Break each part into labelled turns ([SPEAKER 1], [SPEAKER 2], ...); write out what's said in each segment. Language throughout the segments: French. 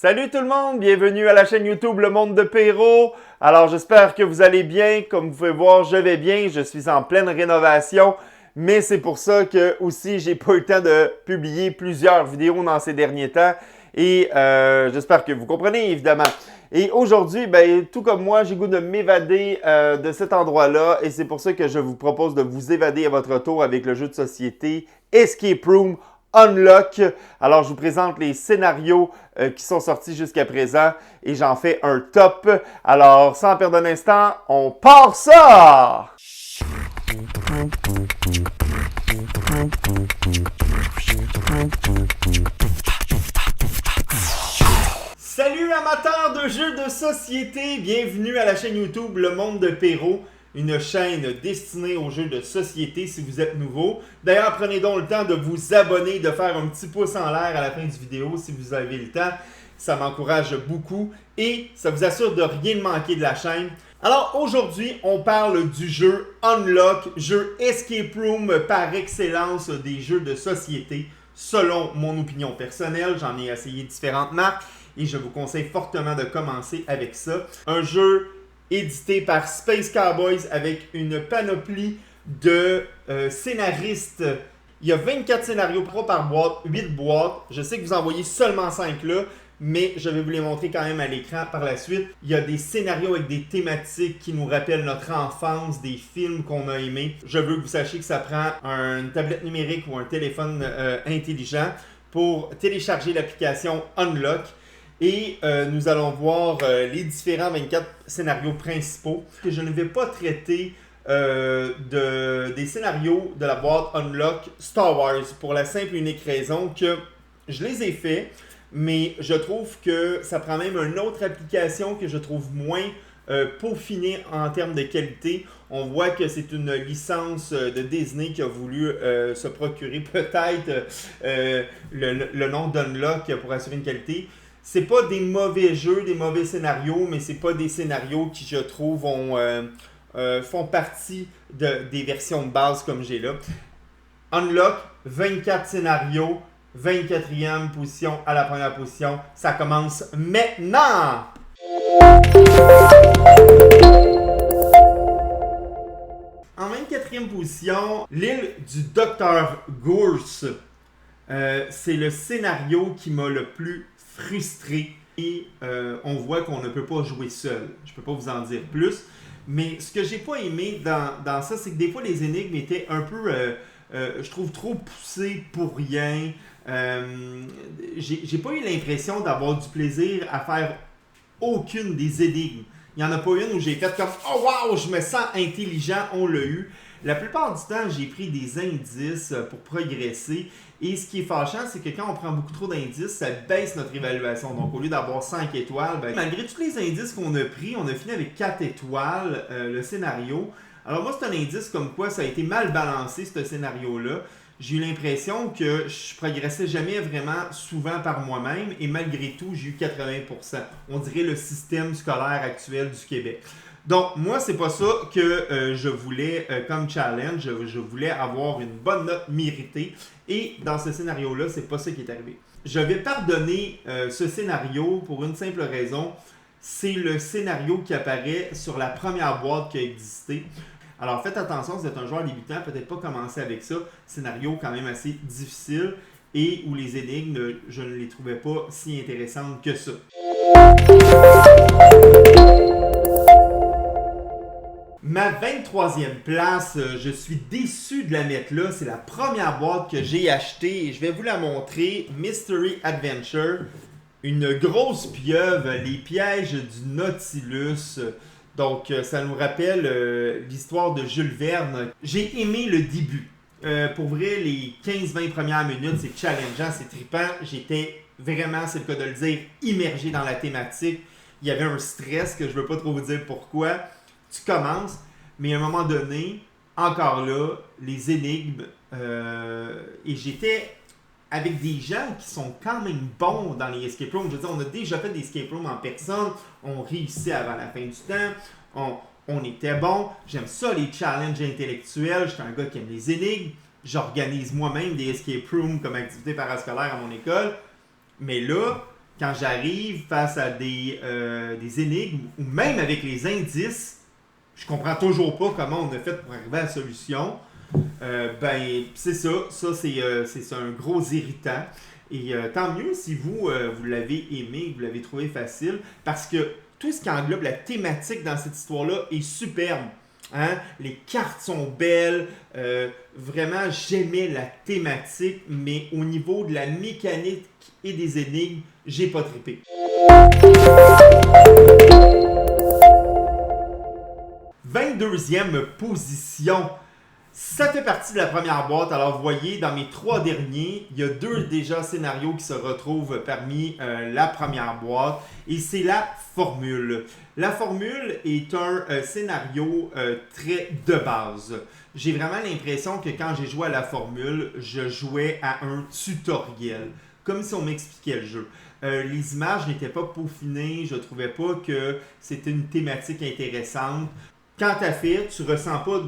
[SPEAKER 1] Salut tout le monde, bienvenue à la chaîne YouTube Le Monde de Perrault. Alors j'espère que vous allez bien. Comme vous pouvez voir, je vais bien. Je suis en pleine rénovation. Mais c'est pour ça que aussi j'ai pas eu le temps de publier plusieurs vidéos dans ces derniers temps. Et j'espère que vous comprenez évidemment. Et aujourd'hui, tout comme moi, j'ai goût de m'évader de cet endroit-là. Et c'est pour ça que je vous propose de vous évader à votre tour avec le jeu de société Escape Room Unlock. Alors, je vous présente les scénarios qui sont sortis jusqu'à présent et j'en fais un top. Alors, sans perdre un instant, on part ça! Salut amateurs de jeux de société, bienvenue à la chaîne YouTube Le Monde de Perrault, une chaîne destinée aux jeux de société si vous êtes nouveau. D'ailleurs, prenez donc le temps de vous abonner, de faire un petit pouce en l'air à la fin du vidéo si vous avez le temps. Ça m'encourage beaucoup et ça vous assure de rien manquer de la chaîne. Alors aujourd'hui, on parle du jeu Unlock, jeu Escape Room par excellence des jeux de société. Selon mon opinion personnelle, j'en ai essayé différentes marques et je vous conseille fortement de commencer avec ça. Un jeu édité par Space Cowboys avec une panoplie de scénaristes. Il y a 24 scénarios par boîte, 8 boîtes. Je sais que vous en voyez seulement 5 là, mais je vais vous les montrer quand même à l'écran par la suite. Il y a des scénarios avec des thématiques qui nous rappellent notre enfance, des films qu'on a aimés. Je veux que vous sachiez que ça prend une tablette numérique ou un téléphone intelligent pour télécharger l'application Unlock. Et nous allons voir les différents 24 scénarios principaux. Je ne vais pas traiter des scénarios de la boîte Unlock Star Wars pour la simple et unique raison que je les ai faits, mais je trouve que ça prend même une autre application que je trouve moins peaufinée en termes de qualité. On voit que c'est une licence de Disney qui a voulu se procurer peut-être le nom d'Unlock pour assurer une qualité. C'est pas des mauvais jeux, des mauvais scénarios, mais c'est pas des scénarios qui, je trouve, font partie des versions de base comme j'ai là. Unlock, 24 scénarios, 24e position à la première position. Ça commence maintenant! En 24e position, l'île du Dr. Gourse. C'est le scénario qui m'a le plus frustré et on voit qu'on ne peut pas jouer seul. Je ne peux pas vous en dire plus. Mais ce que j'ai pas aimé dans ça, c'est que des fois les énigmes étaient un peu, je trouve, trop poussées pour rien. J'ai pas eu l'impression d'avoir du plaisir à faire aucune des énigmes. Il n'y en a pas une où j'ai fait comme « Oh wow, je me sens intelligent, on l'a eu ». La plupart du temps, j'ai pris des indices pour progresser. Et ce qui est fâchant, c'est que quand on prend beaucoup trop d'indices, ça baisse notre évaluation. Donc, au lieu d'avoir 5 étoiles, malgré tous les indices qu'on a pris, on a fini avec 4 étoiles, le scénario. Alors moi, c'est un indice comme quoi ça a été mal balancé, ce scénario-là. J'ai eu l'impression que je progressais jamais vraiment souvent par moi-même et malgré tout, j'ai eu 80%. On dirait le système scolaire actuel du Québec. Donc, moi, c'est pas ça que je voulais comme challenge. Je voulais avoir une bonne note méritée. Et dans ce scénario-là, c'est pas ça qui est arrivé. Je vais pardonner ce scénario pour une simple raison. C'est le scénario qui apparaît sur la première boîte qui a existé. Alors, faites attention, si vous êtes un joueur débutant, peut-être pas commencer avec ça. Scénario quand même assez difficile et où les énigmes, je ne les trouvais pas si intéressantes que ça. Ma 23e place, je suis déçu de la mettre là. C'est la première boîte que j'ai achetée et je vais vous la montrer. Mystery Adventure. Une grosse pieuvre, les pièges du Nautilus. Donc, ça nous rappelle l'histoire de Jules Verne. J'ai aimé le début. Pour vrai, les 15-20 premières minutes, c'est challengeant, c'est trippant. J'étais vraiment, c'est le cas de le dire, immergé dans la thématique. Il y avait un stress que je ne veux pas trop vous dire pourquoi. Tu commences, mais à un moment donné, encore là, les énigmes, et j'étais avec des gens qui sont quand même bons dans les escape rooms. Je veux dire, on a déjà fait des escape rooms en personne, on réussit avant la fin du temps, on était bon. J'aime ça, les challenges intellectuels. J'étais un gars qui aime les énigmes. J'organise moi-même des escape rooms comme activité parascolaire à mon école. Mais là, quand j'arrive face à des énigmes, ou même avec les indices, je comprends toujours pas comment on a fait pour arriver à la solution. Ben, c'est ça. Ça, c'est un gros irritant. Et tant mieux si vous l'avez aimé, vous l'avez trouvé facile, parce que tout ce qui englobe la thématique dans cette histoire-là est superbe. Hein? Les cartes sont belles. Vraiment, j'aimais la thématique, mais au niveau de la mécanique et des énigmes, j'ai pas trippé. 22e position. Ça fait partie de la première boîte. Alors, vous voyez, dans mes 3 derniers, il y a 2 déjà scénarios qui se retrouvent parmi la première boîte. Et c'est la formule. La formule est un scénario très de base. J'ai vraiment l'impression que quand j'ai joué à la formule, je jouais à un tutoriel. Comme si on m'expliquait le jeu. Les images n'étaient pas peaufinées. Je ne trouvais pas que c'était une thématique intéressante. Quand tu as fait, tu ressens pas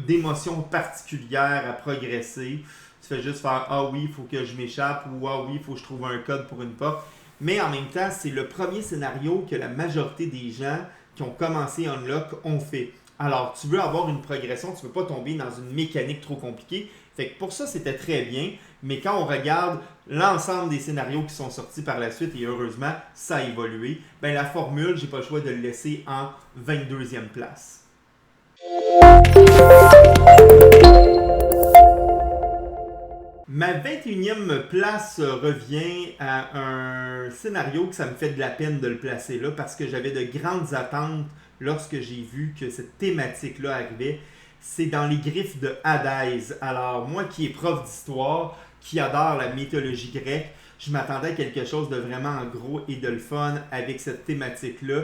[SPEAKER 1] d'émotion particulière à progresser. Tu fais juste faire « Ah oui, il faut que je m'échappe » ou « Ah oui, il faut que je trouve un code pour une porte ». Mais en même temps, c'est le premier scénario que la majorité des gens qui ont commencé Unlock ont fait. Alors, tu veux avoir une progression, tu ne veux pas tomber dans une mécanique trop compliquée. Fait que pour ça, c'était très bien. Mais quand on regarde l'ensemble des scénarios qui sont sortis par la suite, et heureusement, ça a évolué, ben la formule, j'ai pas le choix de le laisser en 22e place. Ma 21e place revient à un scénario que ça me fait de la peine de le placer là parce que j'avais de grandes attentes lorsque j'ai vu que cette thématique-là arrivait. C'est dans les griffes de Hadès. Alors, moi qui est prof d'histoire, qui adore la mythologie grecque, je m'attendais à quelque chose de vraiment gros et de le fun avec cette thématique-là.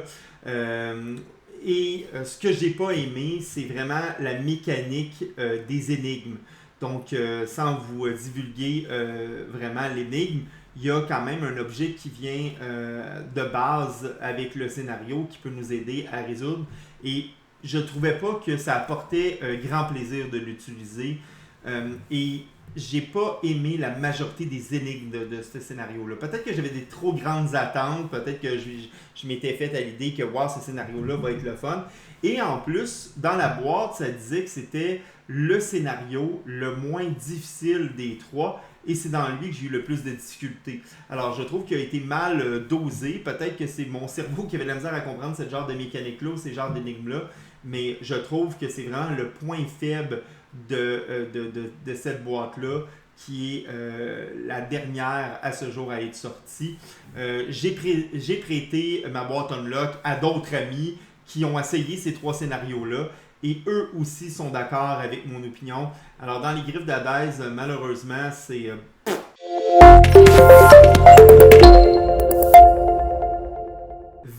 [SPEAKER 1] Et ce que j'ai pas aimé, c'est vraiment la mécanique des énigmes. Donc, sans vous divulguer vraiment l'énigme, il y a quand même un objet qui vient de base avec le scénario qui peut nous aider à résoudre. Et je trouvais pas que ça apportait grand plaisir de l'utiliser. Et j'ai pas aimé la majorité des énigmes de ce scénario-là. Peut-être que j'avais des trop grandes attentes, peut-être que je m'étais fait à l'idée que wow, ce scénario-là va être le fun. Et en plus, dans la boîte, ça disait que c'était le scénario le moins difficile des 3 et c'est dans lui que j'ai eu le plus de difficultés. Alors, je trouve qu'il a été mal dosé. Peut-être que c'est mon cerveau qui avait de la misère à comprendre ce genre de mécanique-là ou ces genres d'énigmes-là, mais je trouve que c'est vraiment le point faible de cette boîte-là qui est la dernière à ce jour à être sortie. J'ai prêté ma boîte Unlock à d'autres amis qui ont essayé ces 3 scénarios-là et eux aussi sont d'accord avec mon opinion. Alors dans les griffes d'Hadès, malheureusement, c'est...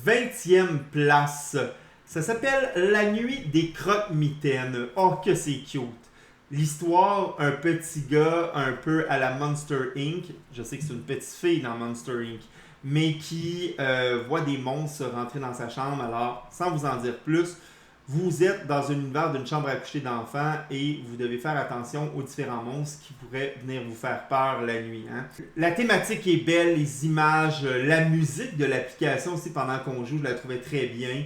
[SPEAKER 1] 20e place. Ça s'appelle La nuit des croque-mitaines. Oh, que c'est cute! L'histoire, un petit gars un peu à la Monster Inc. Je sais que c'est une petite fille dans Monster Inc. Mais qui voit des monstres rentrer dans sa chambre. Alors, sans vous en dire plus, vous êtes dans un univers d'une chambre à coucher d'enfants et vous devez faire attention aux différents monstres qui pourraient venir vous faire peur la nuit. Hein? La thématique est belle, les images, la musique de l'application aussi pendant qu'on joue, je la trouvais très bien.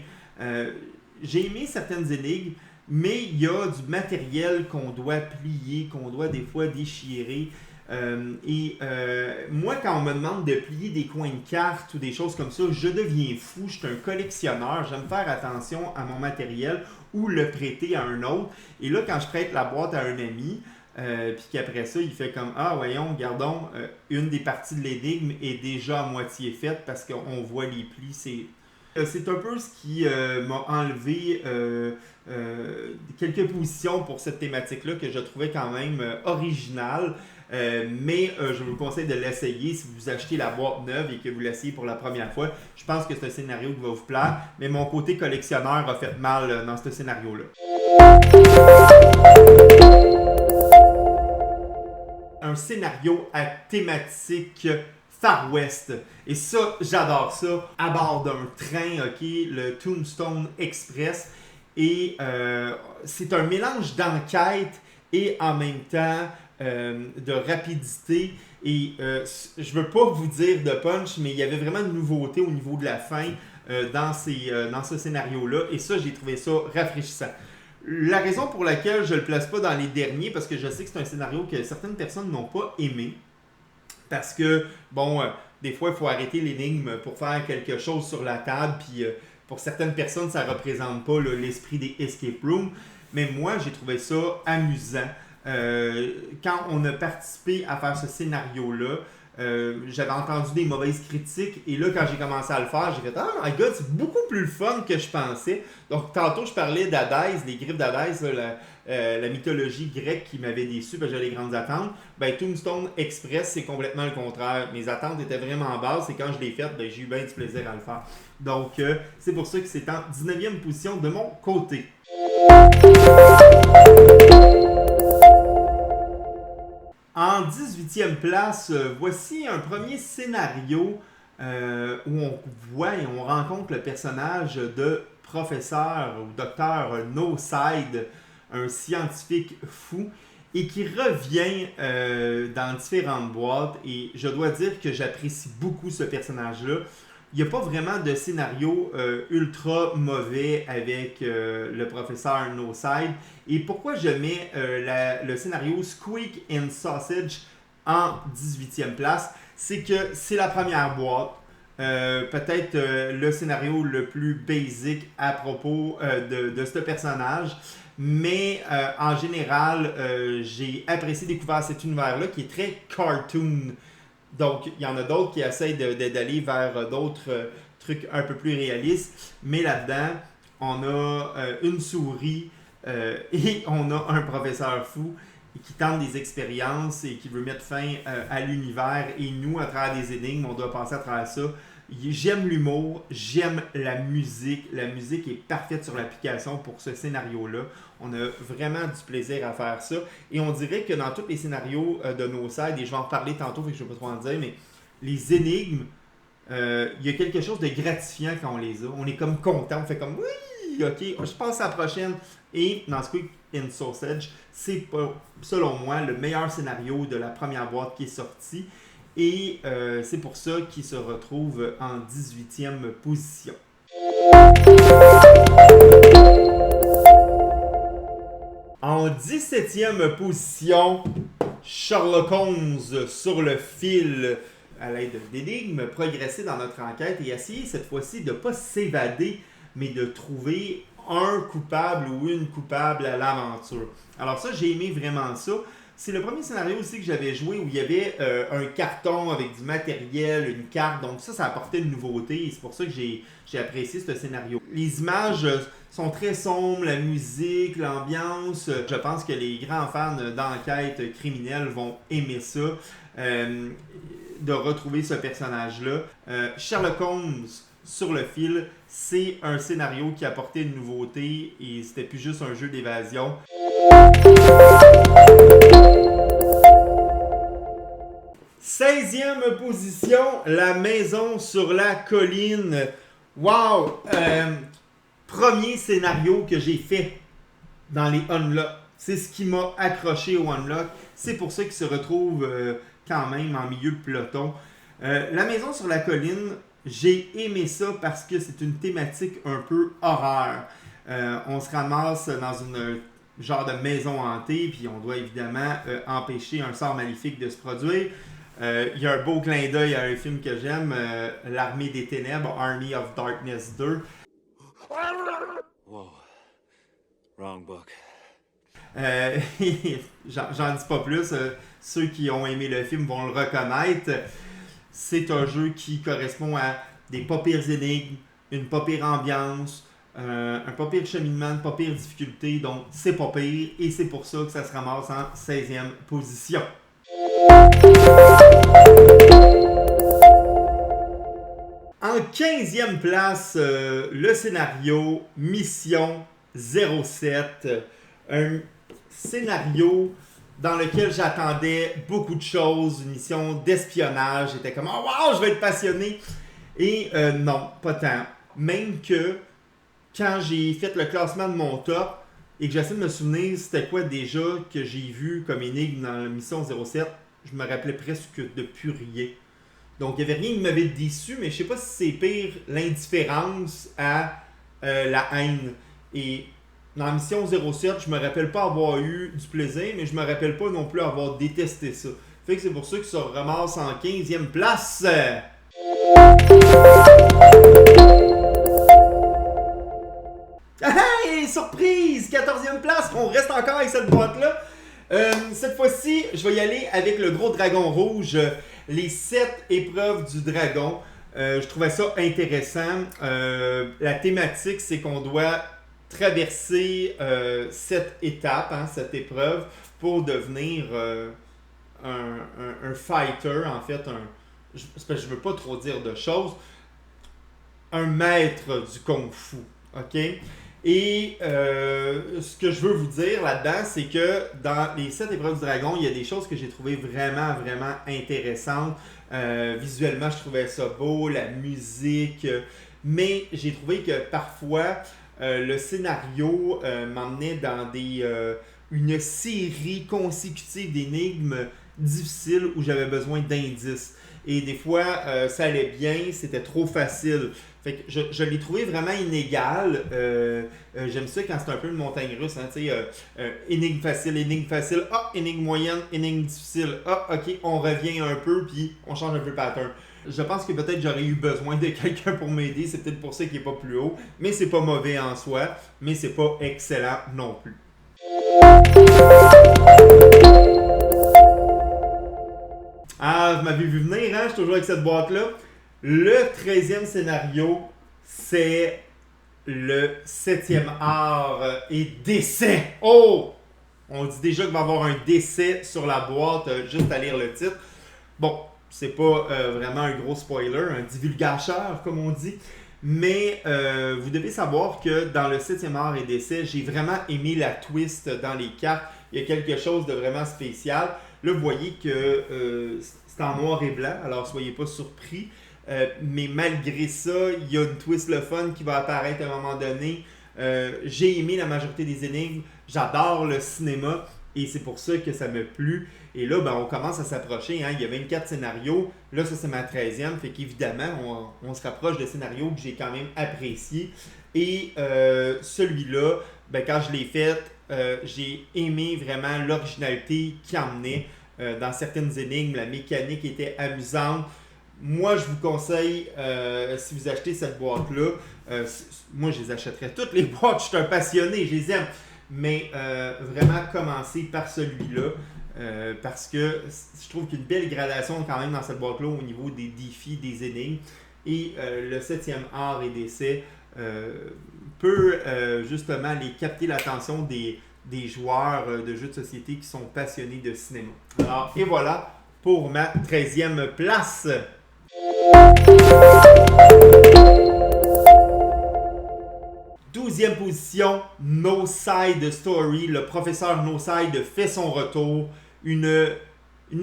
[SPEAKER 1] J'ai aimé certaines énigmes, mais il y a du matériel qu'on doit plier, qu'on doit des fois déchirer. Moi, quand on me demande de plier des coins de cartes ou des choses comme ça, je deviens fou. Je suis un collectionneur. J'aime faire attention à mon matériel ou le prêter à un autre. Et là, quand je prête la boîte à un ami, puis qu'après ça, il fait comme « Ah, voyons, gardons, une des parties de l'énigme est déjà à moitié faite parce qu'on voit les plis. » C'est un peu ce qui m'a enlevé quelques positions pour cette thématique-là que je trouvais quand même originale. Mais je vous conseille de l'essayer si vous achetez la boîte neuve et que vous l'essayez pour la première fois. Je pense que c'est un scénario qui va vous plaire, mais mon côté collectionneur a fait mal dans ce scénario-là. Un scénario à thématique Far West. Et ça, j'adore ça. À bord d'un train, ok, le Tombstone Express. Et c'est un mélange d'enquête et en même temps de rapidité. Et je veux pas vous dire de punch, mais il y avait vraiment une nouveauté au niveau de la fin dans ce scénario-là. Et ça, j'ai trouvé ça rafraîchissant. La raison pour laquelle je le place pas dans les derniers, parce que je sais que c'est un scénario que certaines personnes n'ont pas aimé. Parce que, bon, des fois, il faut arrêter l'énigme pour faire quelque chose sur la table. Puis pour certaines personnes, ça ne représente pas l'esprit des escape rooms. Mais moi, j'ai trouvé ça amusant. Quand on a participé à faire ce scénario-là, j'avais entendu des mauvaises critiques. Et là, quand j'ai commencé à le faire, j'ai fait « Oh my God, c'est beaucoup plus le fun que je pensais. » Donc, tantôt, je parlais d'Hadès, les griffes d'Hadès, la mythologie grecque qui m'avait déçu parce que j'avais des grandes attentes. Ben, Tombstone Express, c'est complètement le contraire. Mes attentes étaient vraiment basses et quand je l'ai faite, ben, j'ai eu bien du plaisir à le faire. Donc, c'est pour ça que c'est en 19e position de mon côté. En 18e place, voici un premier scénario où on voit et on rencontre le personnage de professeur ou docteur No Side, un scientifique fou, et qui revient dans différentes boîtes. Et je dois dire que j'apprécie beaucoup ce personnage-là. Il n'y a pas vraiment de scénario ultra mauvais avec le professeur No Side. Et pourquoi je mets le scénario Squeak and Sausage en 18e place, c'est que c'est la première boîte. Peut-être le scénario le plus basic à propos de ce personnage. Mais en général, j'ai apprécié découvrir cet univers-là qui est très cartoon. Donc, il y en a d'autres qui essayent d'aller vers d'autres trucs un peu plus réalistes. Mais là-dedans, on a une souris et on a un professeur fou qui tente des expériences et qui veut mettre fin à l'univers. Et nous, à travers des énigmes, on doit passer à travers ça. J'aime l'humour, j'aime la musique. La musique est parfaite sur l'application pour ce scénario-là. On a vraiment du plaisir à faire ça. Et on dirait que dans tous les scénarios de No Side, et je vais en reparler tantôt, fait que je ne vais pas trop en dire, mais les énigmes, il y a quelque chose de gratifiant quand on les a. On est comme content, on fait comme oui, ok, je passe à la prochaine. Et dans Squeak and Sausage, c'est selon moi le meilleur scénario de la première boîte qui est sortie. Et c'est pour ça qu'il se retrouve en 18e position. En 17e position, Sherlock Holmes sur le fil à l'aide d'énigmes, progresser dans notre enquête et essayer cette fois-ci de ne pas s'évader, mais de trouver un coupable ou une coupable à l'aventure. Alors ça, j'ai aimé vraiment ça. C'est le premier scénario aussi que j'avais joué où il y avait un carton avec du matériel, une carte. Donc ça apportait une nouveauté et c'est pour ça que j'ai apprécié ce scénario. Les images sont très sombres, la musique, l'ambiance. Je pense que les grands fans d'enquête criminelle vont aimer ça, de retrouver ce personnage-là. Sherlock Holmes sur le fil, c'est un scénario qui apportait une nouveauté et c'était plus juste un jeu d'évasion. 16e position, La maison sur la colline. Wow! Premier scénario que j'ai fait dans les Unlock. C'est ce qui m'a accroché au Unlock. C'est pour ça qu'il se retrouve quand même en milieu de peloton. La maison sur la colline, j'ai aimé ça parce que c'est une thématique un peu horreur. On se ramasse dans une genre de maison hantée, puis on doit évidemment empêcher un sort maléfique de se produire. Il y a un beau clin d'œil à un film que j'aime, L'Armée des Ténèbres, Army of Darkness 2.
[SPEAKER 2] Whoa. Wrong book.
[SPEAKER 1] J'en dis pas plus. Ceux qui ont aimé le film vont le reconnaître. C'est un jeu qui correspond à des pas pires énigmes, une pas pire ambiance, un pas pire cheminement, une pas pire difficulté. Donc, c'est pas pire et c'est pour ça que ça se ramasse en 16e position. En 15e place, le scénario Mission 07. Un scénario dans lequel j'attendais beaucoup de choses, une mission d'espionnage. J'étais comme « Oh wow, je vais être passionné! » Et non, pas tant. Même que quand j'ai fait le classement de mon top, et que j'essaie de me souvenir c'était quoi déjà que j'ai vu comme énigme dans la mission 07, je me rappelais presque de plus rien. Donc, il n'y avait rien qui m'avait déçu, mais je sais pas si c'est pire l'indifférence à la haine. Et dans la mission 07, je me rappelle pas avoir eu du plaisir, mais je me rappelle pas non plus avoir détesté ça. Fait que c'est pour ça qu'il se ramasse en 15e place. Hey, surprise! 14e place, on reste encore avec cette boîte-là. Cette fois-ci, je vais y aller avec le gros dragon rouge, les 7 épreuves du dragon. Je trouvais ça intéressant. La thématique, c'est qu'on doit traverser 7 étapes, 7 épreuves, pour devenir un fighter, en fait. Je veux pas trop dire de choses. Un maître du kung-fu. OK? Et ce que je veux vous dire là-dedans, c'est que dans les 7 épreuves du dragon, il y a des choses que j'ai trouvées vraiment, vraiment intéressantes. Visuellement, je trouvais ça beau, la musique, mais j'ai trouvé que parfois, le scénario m'emmenait dans une série consécutive d'énigmes difficiles où j'avais besoin d'indices. Et des fois, ça allait bien, c'était trop facile. Fait que je l'ai trouvé vraiment inégal. J'aime ça quand c'est un peu une montagne russe. Énigme facile. Ah, énigme moyenne, énigme difficile. Ah, ok, on revient un peu, puis on change un peu le pattern. Je pense que peut-être j'aurais eu besoin de quelqu'un pour m'aider. C'est peut-être pour ça qu'il n'est pas plus haut. Mais c'est pas mauvais en soi. Mais c'est pas excellent non plus. Ah, vous m'avez vu venir, hein? Je suis toujours avec cette boîte-là. Le 13e scénario, c'est le 7e art et décès. Oh! On dit déjà qu'il va y avoir un décès sur la boîte, juste à lire le titre. Bon, c'est pas vraiment un gros spoiler, un divulgateur, comme on dit. Mais vous devez savoir que dans le 7e art et décès, j'ai vraiment aimé la twist dans les cartes. Il y a quelque chose de vraiment spécial. Là, vous voyez que c'est en noir et blanc, alors soyez pas surpris. Mais malgré ça, il y a une twist le fun qui va apparaître à un moment donné. J'ai aimé la majorité des énigmes. J'adore le cinéma et c'est pour ça que ça m'a plu. Et là, on commence à s'approcher. Il y a 24 scénarios. Là, ça, c'est ma 13e. Fait qu'évidemment, on se rapproche de scénarios que j'ai quand même appréciés. Et celui-là, quand je l'ai fait, j'ai aimé vraiment l'originalité qu'il emmenait. Dans certaines énigmes, la mécanique était amusante. Moi, je vous conseille, si vous achetez cette boîte-là, moi, je les achèterais toutes les boîtes. Je suis un passionné, je les aime. Mais vraiment, commencez par celui-là. Parce que je trouve qu'il y a une belle gradation quand même dans cette boîte-là au niveau des défis, des énigmes. Et le 7e art et décès peut justement les capter l'attention des joueurs de jeux de société qui sont passionnés de cinéma. Alors, et voilà pour ma 13e place. Douzième position, No Side Story. Le professeur No Side fait son retour. Une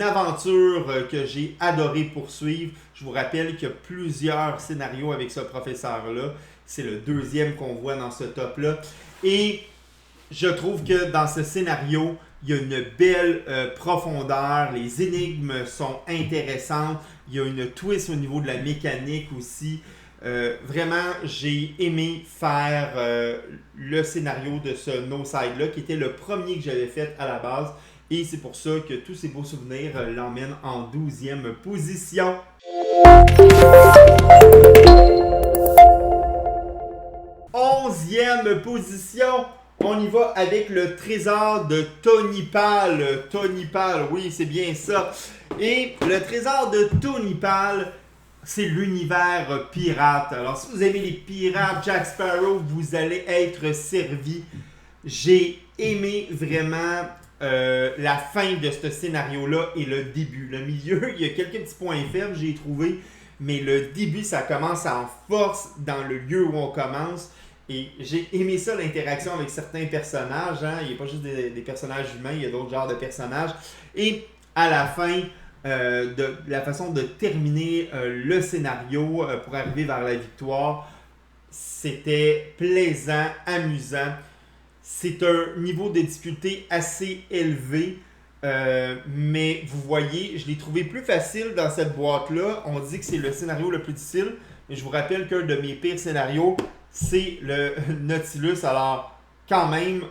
[SPEAKER 1] aventure que j'ai adoré poursuivre. Je vous rappelle qu'il y a plusieurs scénarios avec ce professeur-là. C'est le 2e qu'on voit dans ce top-là. Et je trouve que dans ce scénario, il y a une belle profondeur. Les énigmes sont intéressantes. Il y a une twist au niveau de la mécanique aussi. Vraiment, j'ai aimé faire le scénario de ce No Side-là, qui était le premier que j'avais fait à la base. Et c'est pour ça que tous ces beaux souvenirs l'emmènent en 12e position. Onzième position. On y va avec le trésor de Tony Pal. Tony Pal, oui, c'est bien ça. Et le trésor de Tony Pal, c'est l'univers pirate. Alors, si vous aimez les pirates, Jack Sparrow, vous allez être servi. J'ai aimé vraiment la fin de ce scénario-là et le début. Le milieu, il y a quelques petits points faibles, j'ai trouvé. Mais le début, ça commence en force dans le lieu où on commence. Et j'ai aimé ça, l'interaction avec certains personnages. Il n'y a pas juste des personnages humains, il y a d'autres genres de personnages. Et à la fin, de la façon de terminer le scénario pour arriver vers la victoire, c'était plaisant, amusant. C'est un niveau de difficulté assez élevé, mais vous voyez, je l'ai trouvé plus facile dans cette boîte-là. On dit que c'est le scénario le plus difficile, mais je vous rappelle qu'un de mes pires scénarios, c'est le Nautilus. Alors, quand même,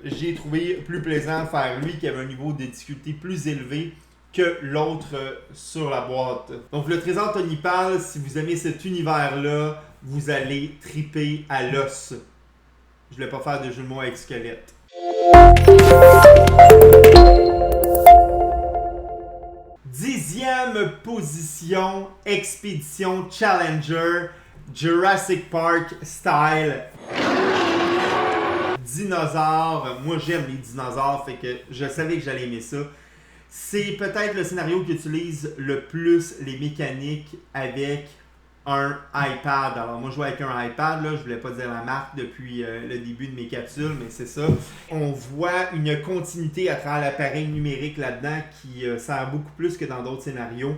[SPEAKER 1] j'ai trouvé plus plaisant de faire lui qui avait un niveau de difficulté plus élevé que l'autre sur la boîte. Donc, le trésor Tonipal, si vous aimez cet univers-là, vous allez triper à l'os. Je ne voulais pas faire de jeu de mots avec squelette. Dixième position, Expédition Challenger, Jurassic Park style. Dinosaures. Moi, j'aime les dinosaures, fait que je savais que j'allais aimer ça. C'est peut-être le scénario qui utilise le plus les mécaniques avec un iPad. Alors moi je joue avec un iPad, là, je voulais pas dire la marque depuis le début de mes capsules, mais c'est ça. On voit une continuité à travers l'appareil numérique là-dedans qui sert beaucoup plus que dans d'autres scénarios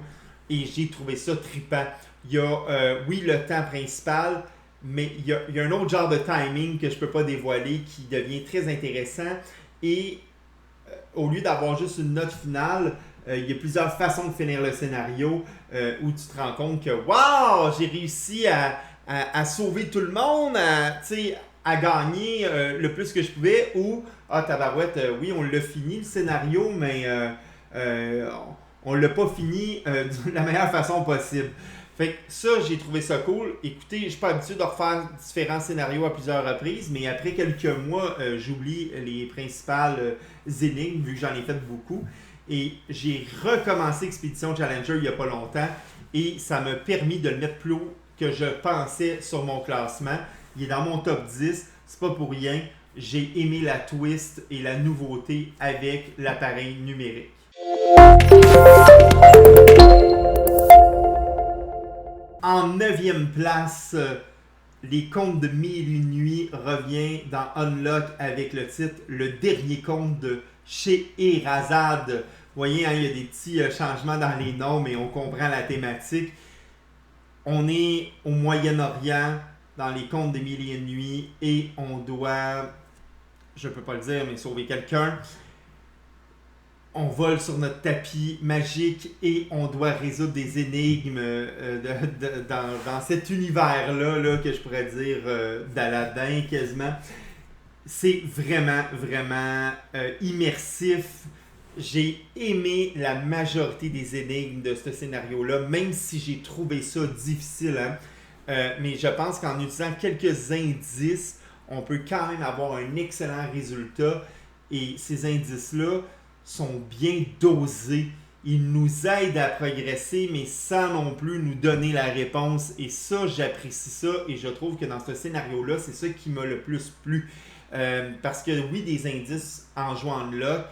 [SPEAKER 1] et j'ai trouvé ça trippant. Il y a, oui, le temps principal, mais il y a un autre genre de timing que je peux pas dévoiler qui devient très intéressant et au lieu d'avoir juste une note finale, il y a plusieurs façons de finir le scénario où tu te rends compte que wow, j'ai réussi à sauver tout le monde, à gagner le plus que je pouvais, ou ah tabarouette, oui on l'a fini le scénario, mais on l'a pas fini de la meilleure façon possible. Fait que ça, j'ai trouvé ça cool. Écoutez, je suis pas habitué de refaire différents scénarios à plusieurs reprises, mais après quelques mois, j'oublie les principales énigmes, vu que j'en ai fait beaucoup. Et j'ai recommencé Expédition Challenger il n'y a pas longtemps et ça m'a permis de le mettre plus haut que je pensais sur mon classement. Il est dans mon top 10, c'est pas pour rien. J'ai aimé la twist et la nouveauté avec l'appareil numérique. En 9e place, Les Contes de Mille et Une Nuits revient dans Unlock avec le titre Le Dernier Conte de Scheherazade. Vous voyez, il y a des petits changements dans les noms, mais on comprend la thématique. On est au Moyen-Orient, dans Les Contes de Mille et Une Nuits, et on doit, je peux pas le dire, mais sauver quelqu'un. On vole sur notre tapis magique et on doit résoudre des énigmes dans cet univers-là, là, que je pourrais dire d'Aladin quasiment. C'est vraiment, vraiment immersif. J'ai aimé la majorité des énigmes de ce scénario-là, même si j'ai trouvé ça difficile. Hein? Mais je pense qu'en utilisant quelques indices, on peut quand même avoir un excellent résultat. Et ces indices-là sont bien dosés. Ils nous aident à progresser, mais sans non plus nous donner la réponse. Et ça, j'apprécie ça. Et je trouve que dans ce scénario-là, c'est ça qui m'a le plus plu. Parce que oui, des indices en jouant là,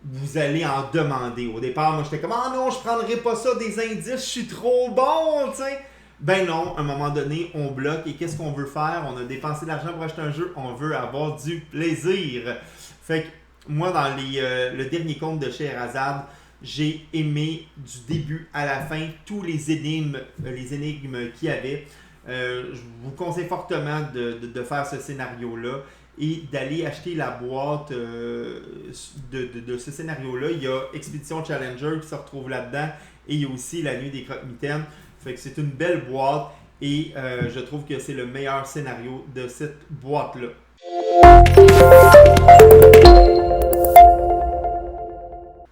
[SPEAKER 1] vous allez en demander. Au départ, moi, j'étais comme « Ah non, je prendrai pas ça, des indices, je suis trop bon! » tu sais. Ben non, à un moment donné, on bloque. Et qu'est-ce qu'on veut faire? On a dépensé de l'argent pour acheter un jeu. On veut avoir du plaisir. Fait que moi, dans le dernier conte de Scheherazade, j'ai aimé du début à la fin tous les énigmes qu'il y avait. Je vous conseille fortement de faire ce scénario-là et d'aller acheter la boîte de ce scénario-là. Il y a Expédition Challenger qui se retrouve là-dedans et il y a aussi La Nuit des Croque-Mitaines. Fait que c'est une belle boîte et je trouve que c'est le meilleur scénario de cette boîte-là.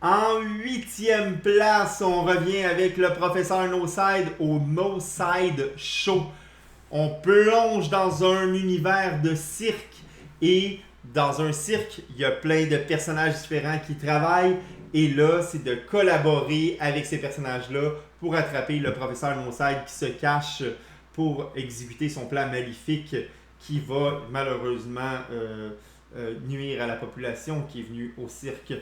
[SPEAKER 1] En 8e place, on revient avec le professeur No Side au No Side Show. On plonge dans un univers de cirque et dans un cirque, il y a plein de personnages différents qui travaillent et là, c'est de collaborer avec ces personnages-là pour attraper le professeur No Side qui se cache pour exécuter son plan maléfique qui va malheureusement nuire à la population qui est venue au cirque.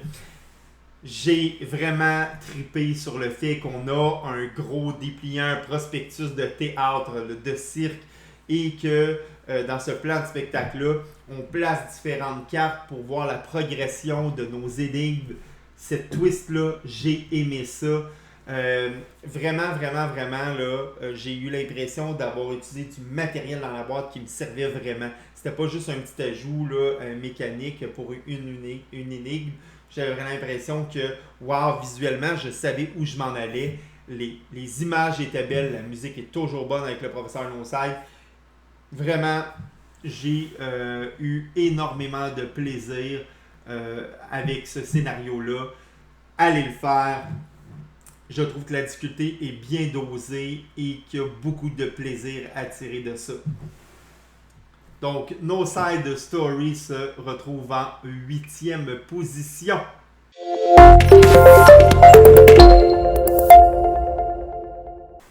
[SPEAKER 1] J'ai vraiment trippé sur le fait qu'on a un gros dépliant, un prospectus de théâtre, de cirque, et que dans ce plan de spectacle-là, on place différentes cartes pour voir la progression de nos énigmes. Cette twist-là, j'ai aimé ça. Vraiment, vraiment, vraiment, là, j'ai eu l'impression d'avoir utilisé du matériel dans la boîte qui me servait vraiment. C'était pas juste un petit ajout là, mécanique pour une énigme. J'avais vraiment l'impression que, wow, visuellement, je savais où je m'en allais. Les images étaient belles, la musique est toujours bonne avec le professeur No-Side. Vraiment, j'ai eu énormément de plaisir avec ce scénario-là. Allez le faire. Je trouve que la difficulté est bien dosée et qu'il y a beaucoup de plaisir à tirer de ça. Donc, No Side Story se retrouve en 8e position.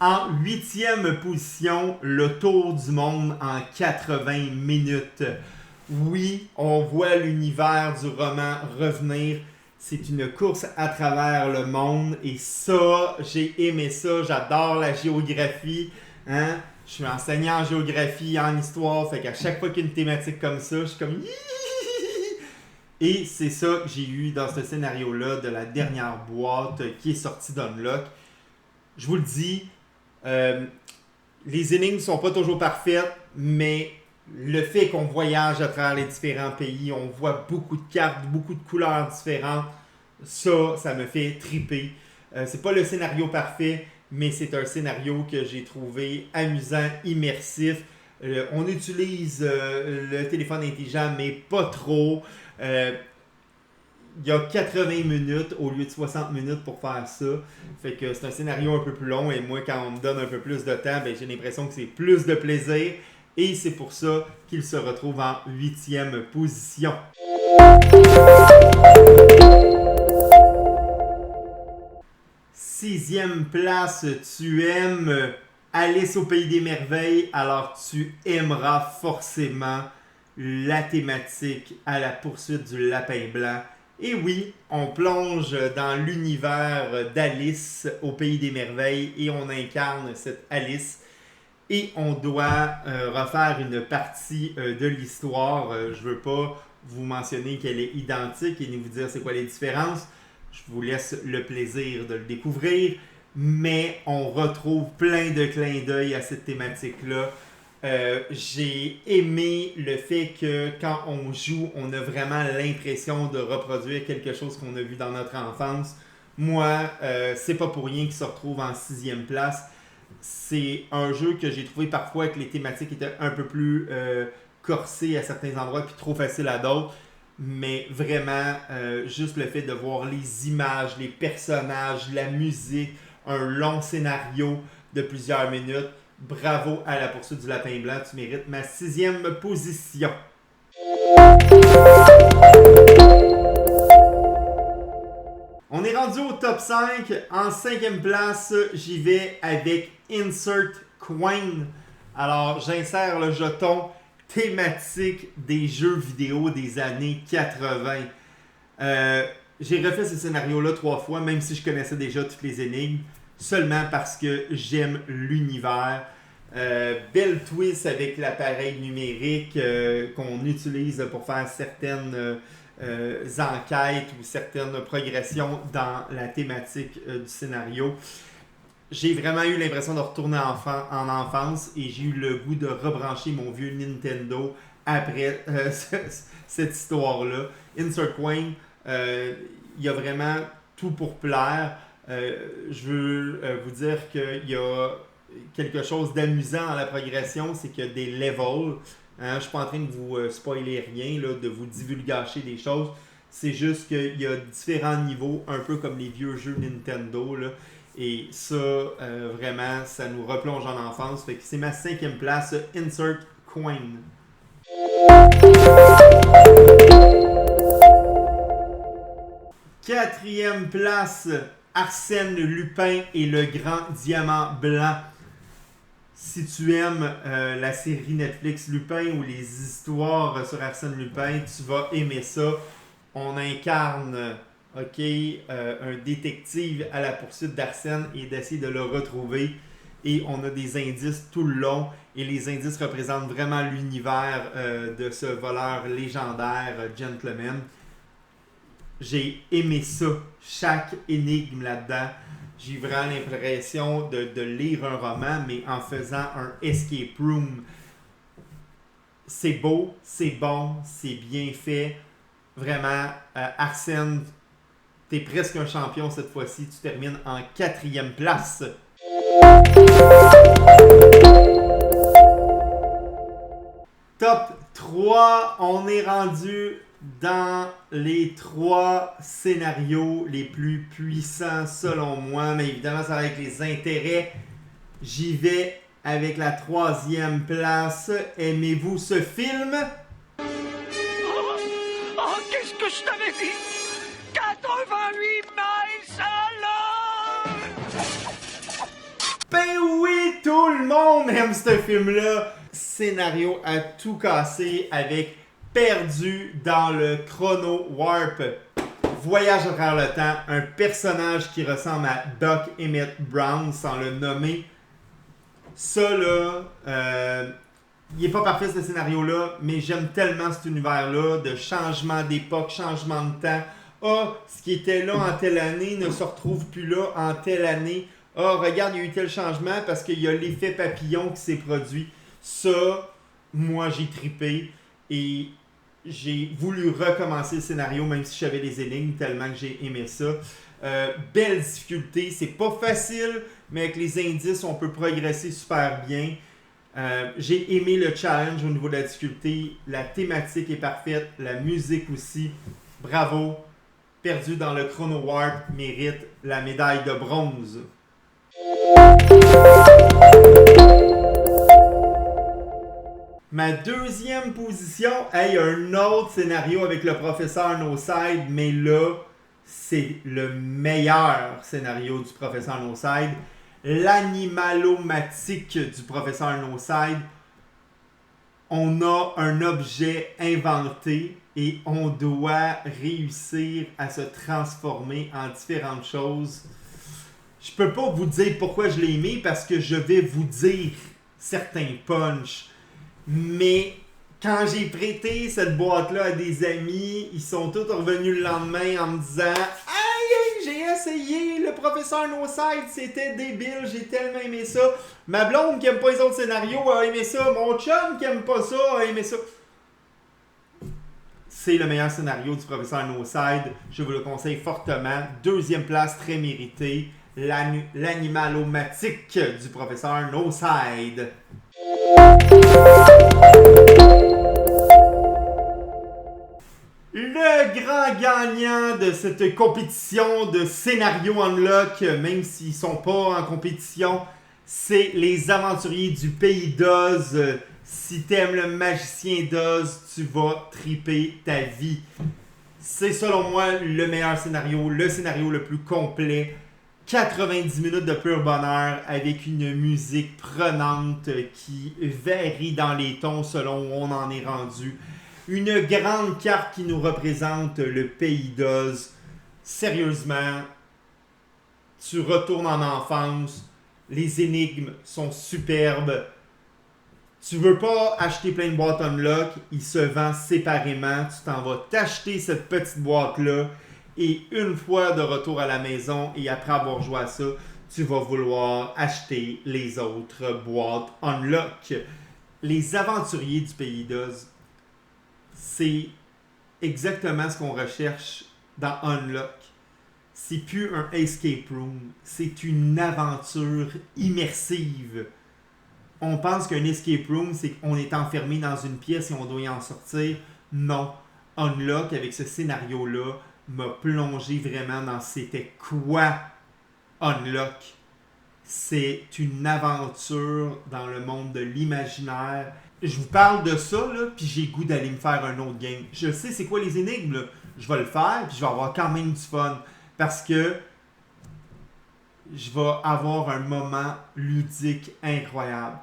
[SPEAKER 1] En 8e position, le tour du monde en 80 minutes. Oui, on voit l'univers du roman revenir. C'est une course à travers le monde et ça, j'ai aimé ça. J'adore la géographie. Hein? Je suis enseignant en géographie, en histoire, fait qu'à chaque fois qu'il y a une thématique comme ça, je suis comme... Et c'est ça que j'ai eu dans ce scénario-là de la dernière boîte qui est sortie d'Unlock. Je vous le dis, les énigmes ne sont pas toujours parfaites, mais le fait qu'on voyage à travers les différents pays, on voit beaucoup de cartes, beaucoup de couleurs différentes, ça me fait triper. C'est pas le scénario parfait, mais c'est un scénario que j'ai trouvé amusant, immersif. On utilise le téléphone intelligent, mais pas trop. Il y a 80 minutes au lieu de 60 minutes pour faire ça. Fait que c'est un scénario un peu plus long et moi, quand on me donne un peu plus de temps, ben, j'ai l'impression que c'est plus de plaisir. Et c'est pour ça qu'il se retrouve en 8e position. Sixième place, tu aimes Alice au Pays des Merveilles, alors tu aimeras forcément la thématique à la poursuite du lapin blanc. Et oui, on plonge dans l'univers d'Alice au Pays des Merveilles et on incarne cette Alice. Et on doit refaire une partie de l'histoire. Je veux pas vous mentionner qu'elle est identique et ni vous dire c'est quoi les différences. Je vous laisse le plaisir de le découvrir. Mais on retrouve plein de clins d'œil à cette thématique-là. J'ai aimé le fait que quand on joue, on a vraiment l'impression de reproduire quelque chose qu'on a vu dans notre enfance. Moi, c'est pas pour rien qu'il se retrouve en 6e place. C'est un jeu que j'ai trouvé parfois que les thématiques étaient un peu plus corsées à certains endroits puis trop faciles à d'autres. Mais vraiment, juste le fait de voir les images, les personnages, la musique, un long scénario de plusieurs minutes. Bravo à la poursuite du lapin blanc, tu mérites ma 6e position. On est rendu au top 5. En 5e place, j'y vais avec Insert Coin. Alors, j'insère le jeton thématique des jeux vidéo des années 80. J'ai refait ce scénario-là 3 fois, même si je connaissais déjà toutes les énigmes, seulement parce que j'aime l'univers. Belle twist avec l'appareil numérique qu'on utilise pour faire certaines enquêtes ou certaines progressions dans la thématique du scénario. J'ai vraiment eu l'impression de retourner en enfance et j'ai eu le goût de rebrancher mon vieux Nintendo après cette histoire-là. Insert Coin, il y a vraiment tout pour plaire. Je veux vous dire qu'il y a quelque chose d'amusant dans la progression, c'est qu'il y a des levels. Je ne suis pas en train de vous spoiler rien, là, de vous divulgacher des choses. C'est juste qu'il y a différents niveaux, un peu comme les vieux jeux Nintendo. Là. Et ça, vraiment, ça nous replonge en enfance. Fait que c'est ma 5e place, Insert Coin. Quatrième place, Arsène Lupin et le Grand Diamant Blanc. Si tu aimes la série Netflix Lupin ou les histoires sur Arsène Lupin, tu vas aimer ça. On incarne un détective à la poursuite d'Arsène et d'essayer de le retrouver. Et on a des indices tout le long. Et les indices représentent vraiment l'univers de ce voleur légendaire, Gentleman. j'ai aimé ça. Chaque énigme là-dedans. J'ai vraiment l'impression de lire un roman, mais en faisant un escape room. C'est beau, c'est bon, c'est bien fait. Vraiment, Arsène, t'es presque un champion cette fois-ci. Tu termines en 4e place. Top 3, on est rendu dans les 3 scénarios les plus puissants selon moi, mais évidemment ça va avec les intérêts. J'y vais avec la 3e place. Aimez-vous ce film?
[SPEAKER 3] Oh, qu'est-ce que je t'avais dit? 88 miles à l'heure!
[SPEAKER 1] Ben oui, tout le monde aime ce film-là. Scénario à tout casser avec Perdu dans le Chrono Warp. Voyage à travers le temps, un personnage qui ressemble à Doc Emmett Brown, sans le nommer. Ça, là, il est pas parfait ce scénario-là, mais j'aime tellement cet univers-là de changement d'époque, changement de temps. Ah, ce qui était là en telle année ne se retrouve plus là en telle année. Ah, regarde, il y a eu tel changement parce qu'il y a l'effet papillon qui s'est produit. Ça, moi, j'ai trippé et j'ai voulu recommencer le scénario, même si j'avais les énigmes, tellement que j'ai aimé ça. Belle difficulté, c'est pas facile, mais avec les indices, on peut progresser super bien. J'ai aimé le challenge au niveau de la difficulté. La thématique est parfaite, la musique aussi. Bravo. Perdu dans le Chrono Warp mérite la médaille de bronze. Ma 2e position, un autre scénario avec le professeur No Side, mais là, c'est le meilleur scénario du professeur No Side. L'animalomatique du professeur No Side. On a un objet inventé et on doit réussir à se transformer en différentes choses. Je peux pas vous dire pourquoi je l'ai aimé parce que je vais vous dire certains punchs. Mais quand j'ai prêté cette boîte-là à des amis, ils sont tous revenus le lendemain en me disant « Aïe, j'ai essayé, le professeur No Side, c'était débile, j'ai tellement aimé ça. Ma blonde qui aime pas les autres scénarios a aimé ça, mon chum qui aime pas ça a aimé ça. » C'est le meilleur scénario du professeur No Side, je vous le conseille fortement. 2e place, très méritée, l'animalomatique du professeur No Side. Le grand gagnant de cette compétition de scénario unlock, même s'ils sont pas en compétition, c'est les aventuriers du pays d'Oz. Si t'aimes le magicien d'Oz, tu vas triper ta vie. C'est selon moi le meilleur scénario, le scénario le plus complet. 90 minutes de pur bonheur avec une musique prenante qui varie dans les tons selon où on en est rendu. Une grande carte qui nous représente le pays d'Oz. Sérieusement, tu retournes en enfance. Les énigmes sont superbes. Tu veux pas acheter plein de boîtes unlock, il se vend séparément. Tu t'en vas t'acheter cette petite boîte-là. Et une fois de retour à la maison et après avoir joué à ça, tu vas vouloir acheter les autres boîtes unlock. Les aventuriers du pays d'Oz, c'est exactement ce qu'on recherche dans Unlock. C'est plus un escape room, c'est une aventure immersive. On pense qu'un escape room, c'est qu'on est enfermé dans une pièce et on doit y en sortir. Non. Unlock, avec ce scénario-là, m'a plongé vraiment dans c'était quoi Unlock. C'est une aventure dans le monde de l'imaginaire. Je vous parle de ça, là, puis j'ai le goût d'aller me faire un autre game. Je sais c'est quoi les énigmes, là. Je vais le faire, puis je vais avoir quand même du fun. Parce que je vais avoir un moment ludique incroyable.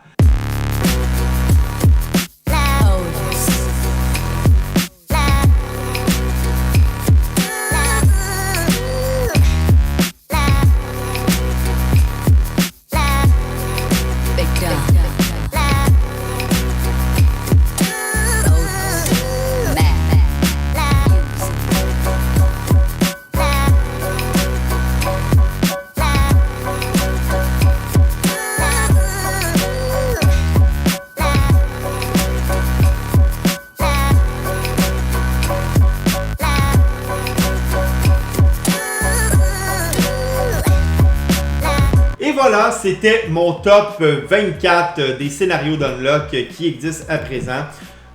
[SPEAKER 1] c'était mon top 24 des scénarios d'Unlock qui existent à présent.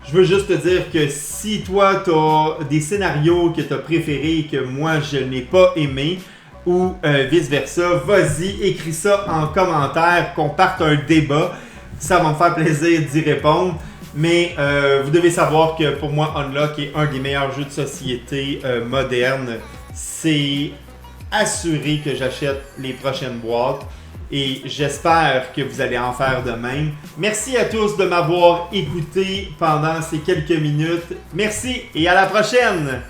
[SPEAKER 1] Je veux juste te dire que si toi, tu as des scénarios que tu as préférés et que moi, je n'ai pas aimé, ou vice-versa, vas-y, écris ça en commentaire, qu'on parte un débat. Ça va me faire plaisir d'y répondre. Mais vous devez savoir que pour moi, Unlock est un des meilleurs jeux de société modernes. C'est assuré que j'achète les prochaines boîtes. Et j'espère que vous allez en faire de même. Merci à tous de m'avoir écouté pendant ces quelques minutes. Merci et à la prochaine!